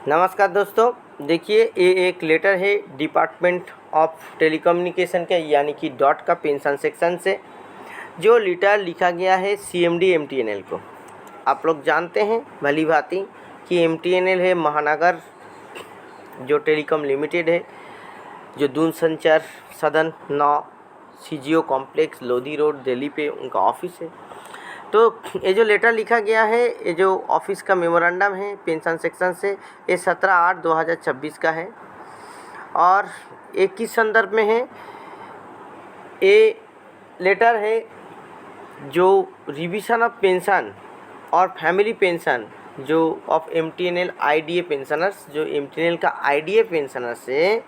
नमस्कार दोस्तों, देखिए ये एक लेटर है डिपार्टमेंट ऑफ टेलीकम्युनिकेशन के यानी कि डॉट का पेंशन सेक्शन से, जो लेटर लिखा गया है सीएमडी एमटीएनएल को। आप लोग जानते हैं भली भांति कि एमटीएनएल है महानगर जो टेलीकॉम लिमिटेड है, जो दूरसंचार सदन 9 CGO complex Lodhi road Delhi पे उनका ऑफिस है। तो ये जो लेटर लिखा गया है, ये जो ऑफिस का मेमोरेंडम है पेंशन सेक्शन से, ये 17/8/2026 का है और एक किस संदर्भ में है। ये लेटर है जो रिविजन ऑफ पेंशन और फैमिली पेंशन जो ऑफ एमटीएनएल आईडीए पेंशनर्स, जो एमटीएनएल का आईडीए पेंशनर्स है,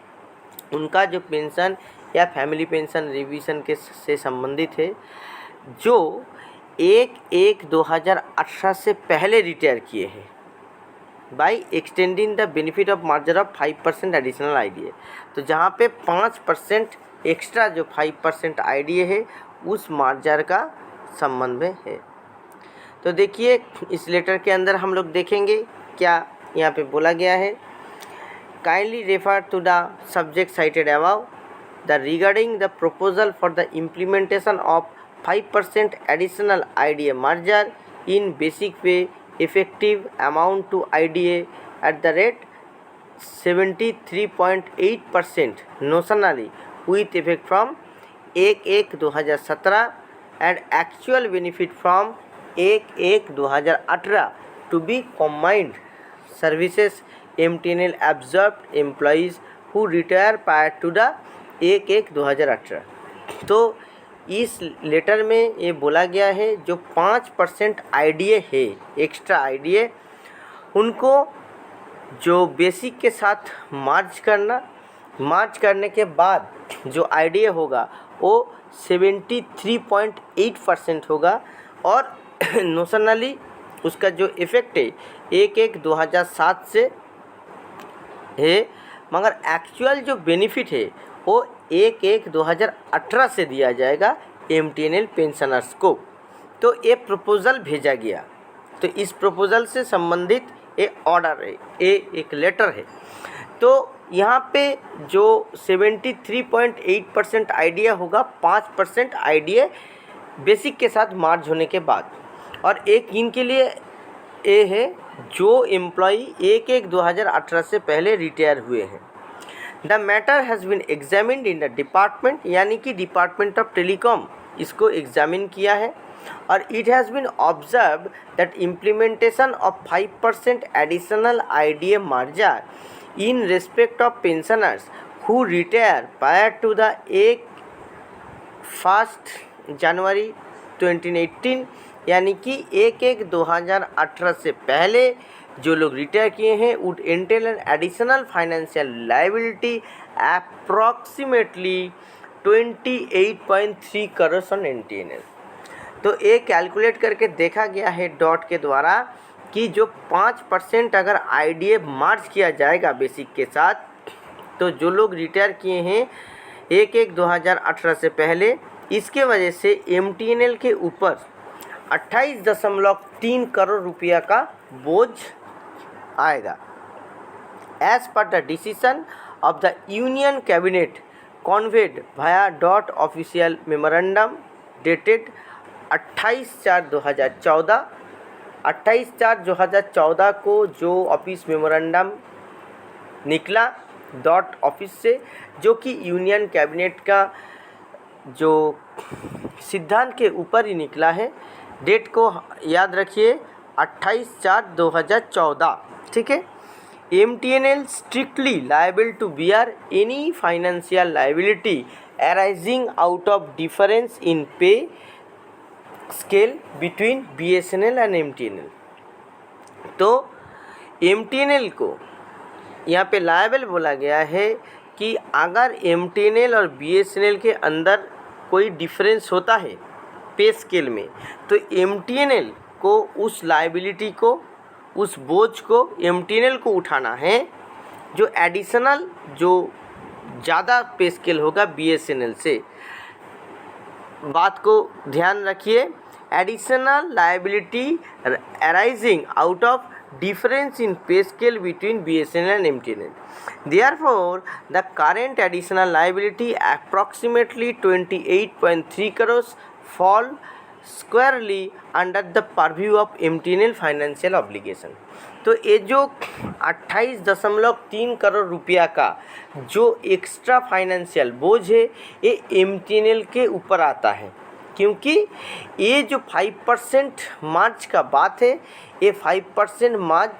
उनका जो पेंशन या फैमिली पेंशन रिवीजन के से संबंधित है, जो 1/1/2018 से पहले रिटायर किए हैं, by extending the benefit of merger of 5% additional IDA. तो जहाँ पे 5% एक्स्ट्रा जो 5% आईडीए है उस मार्जर का संबंध में है। तो देखिए इस लेटर के अंदर हम लोग देखेंगे क्या यहाँ पे बोला गया है। Kindly refer to the subject cited above the regarding the proposal for the implementation of 5% additional IDA merger in basic pay effective amount to IDA at the rate 73.8% notionally with effect from 1/1/2017 and actual benefit from 1/1/2018 to be combined services MTNL absorbed employees who retire prior to the 1/1/2018। तो इस letter में ये बोला गया है जो 5% IDA है, extra IDA, उनको जो बेसिक के साथ मार्च करने के बाद जो आईडीए होगा वो 73.8% होगा और नोशनली उसका जो इफ़ेक्ट है 1/1/2007 से है, मगर एक्चुअल जो बेनिफिट है वो 1/1/2018 से दिया जाएगा एमटीएनएल पेंशनर्स को। तो ये प्रपोज़ल भेजा गया, तो इस प्रपोज़ल से संबंधित एक ऑर्डर है, ये एक लेटर है। तो यहाँ पे जो 73.8% आईडीए होगा 5% आईडीए बेसिक के साथ मार्ज होने के बाद, और एक इनके लिए ये है जो एम्प्लॉई 1/1/2018 से पहले रिटायर हुए हैं। The matter has been examined in the department, यानी कि डिपार्टमेंट ऑफ टेलीकॉम इसको एग्जामिन किया है, और it has been observed that implementation of 5% additional IDA merger in respect of pensioners who retire prior to the 1 January 2018, यानी कि 1/1/2018 से पहले जो लोग रिटायर किए हैं would entail an additional financial liability approximately 28.3 crore on MTNL. तो ये कैलकुलेट करके देखा गया है डॉट के द्वारा कि जो 5% अगर आईडीए मार्च किया जाएगा बेसिक के साथ, तो जो लोग रिटायर किए हैं 1/1/2018 से पहले, इसके वजह से एमटीएनएल के ऊपर 28.3 करोड़ रुपया का बोझ आएगा। As per the decision of the union cabinet conveyed via DoT official memorandum dated 28/4/2014 को जो ऑफिस मेमोरेंडम निकला डॉट ऑफिस से, जो कि यूनियन कैबिनेट का जो सिद्धांत के ऊपर ही निकला है। डेट को याद रखिए 28/4/2014, ठीक है। MTNL strictly liable to bear any financial liability arising out of difference in pay scale between BSNL and MTNL. तो एमटीएनएल को यहाँ पे लायबल बोला गया है कि अगर एमटीएनएल और बीएसएनएल के अंदर कोई डिफरेंस होता है पे स्केल में, तो एमटीएनएल को उस लायबिलिटी को, उस बोझ को एमटीएनएल को उठाना है, जो एडिशनल जो ज़्यादा पे स्केल होगा बीएसएनएल से। बात को ध्यान रखिए, additional liability arising out of difference in pay scale between BSNL and MTNL. Therefore, the current additional liability approximately 28.3 crores fall squarely under the purview of MTNL financial obligation. तो ये जो 28.3 करोड़ रुपया का जो एक्स्ट्रा फाइनेंशियल बोझ है ये MTNL के ऊपर आता है, क्योंकि ये जो 5% मार्च का बात है, ये 5% मार्च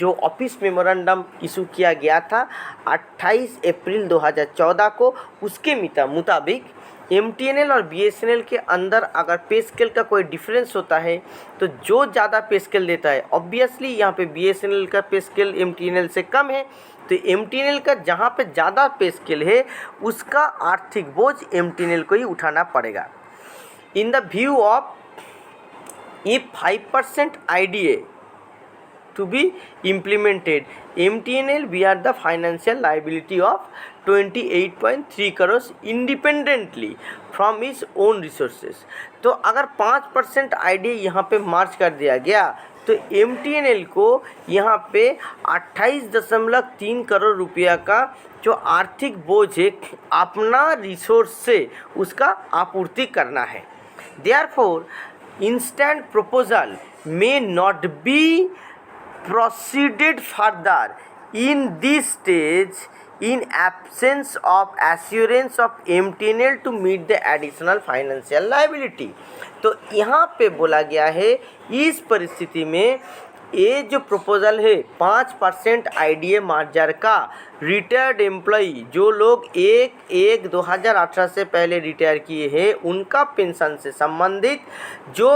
जो ऑफिस मेमोरेंडम इशू किया गया था 28 अप्रैल 2014 को, उसके मुताबिक MTNL और BSNL के अंदर अगर पे स्केल का कोई डिफरेंस होता है तो जो ज़्यादा पे स्केल देता है, ऑब्वियसली यहाँ पे BSNL का पे स्केल MTNL से कम है, तो MTNL का जहाँ पे ज़्यादा पे स्केल है उसका आर्थिक बोझ MTNL को ही उठाना पड़ेगा. In the view of if 5% IDA to be implemented, MTNL bear the financial liability of 28.3 crores independently from its own resources. तो अगर 5% IDA यहाँ पे मार्च कर दिया गया तो MTNL को यहाँ पे 28.3 करोड़ रुपया का जो आर्थिक बोझ है अपना रिसोर्स से उसका आपूर्ति करना है. Therefore, instant proposal may not be proceeded further in this stage in absence of assurance of MTNL to meet the additional financial liability. तो यहाँ पे बोला गया है इस परिस्थिति में ये जो प्रपोजल है 5% IDA मार्जर का रिटायर्ड एम्प्लॉई जो लोग 1/1/2018 से पहले रिटायर किए हैं उनका पेंशन से संबंधित जो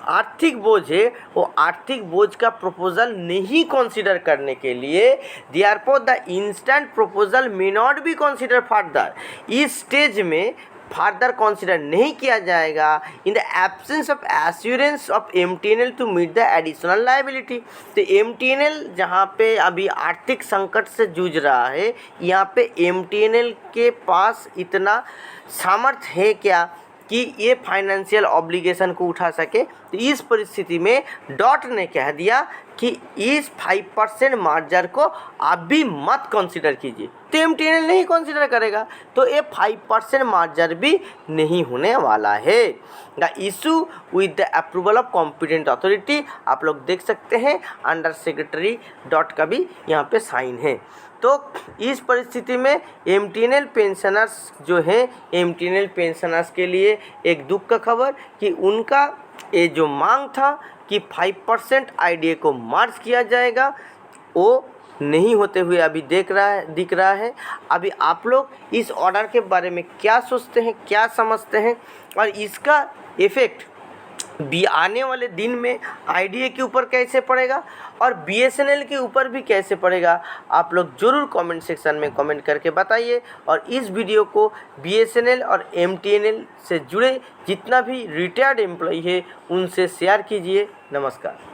आर्थिक बोझ है वो आर्थिक बोझ का प्रपोजल नहीं कंसीडर करने के लिए therefore the instant proposal may not be consider further. इस स्टेज में फर्दर कंसीडर नहीं किया जाएगा in the absence of assurance of MTNL to meet the additional liability. तो MTNL जहाँ पे अभी आर्थिक संकट से जूझ रहा है, यहाँ पे MTNL के पास इतना सामर्थ्य है क्या कि ये फाइनेंशियल ऑब्लिगेशन को उठा सके. तो इस परिस्थिति में डॉट ने कह दिया कि इस 5% मार्जर को आप भी मत कंसीडर कीजिए. तो MTNL नहीं कंसीडर करेगा तो ये 5% मार्जर भी नहीं होने वाला है. The issue with the approval of competent authority आप लोग देख सकते हैं, अंडर सेक्रेटरी डॉट का भी यहाँ पे साइन है. तो इस परिस्थिति में MTNL पेंशनर्स जो है, MTNL पेंशनर्स के लिए एक दुख का खबर कि उनका ये जो मांग था कि 5% IDA को मार्च किया जाएगा वो नहीं होते हुए अभी दिख रहा है. अभी आप लोग इस ऑर्डर के बारे में क्या सोचते हैं, क्या समझते हैं और इसका इफ़ेक्ट भी आने वाले दिन में IDA के ऊपर कैसे पड़ेगा और BSNL के ऊपर भी कैसे पड़ेगा, आप लोग ज़रूर कमेंट सेक्शन में कमेंट करके बताइए. और इस वीडियो को BSNL और MTNL से जुड़े जितना भी रिटायर्ड एम्प्लॉई है उनसे शेयर कीजिए. नमस्कार.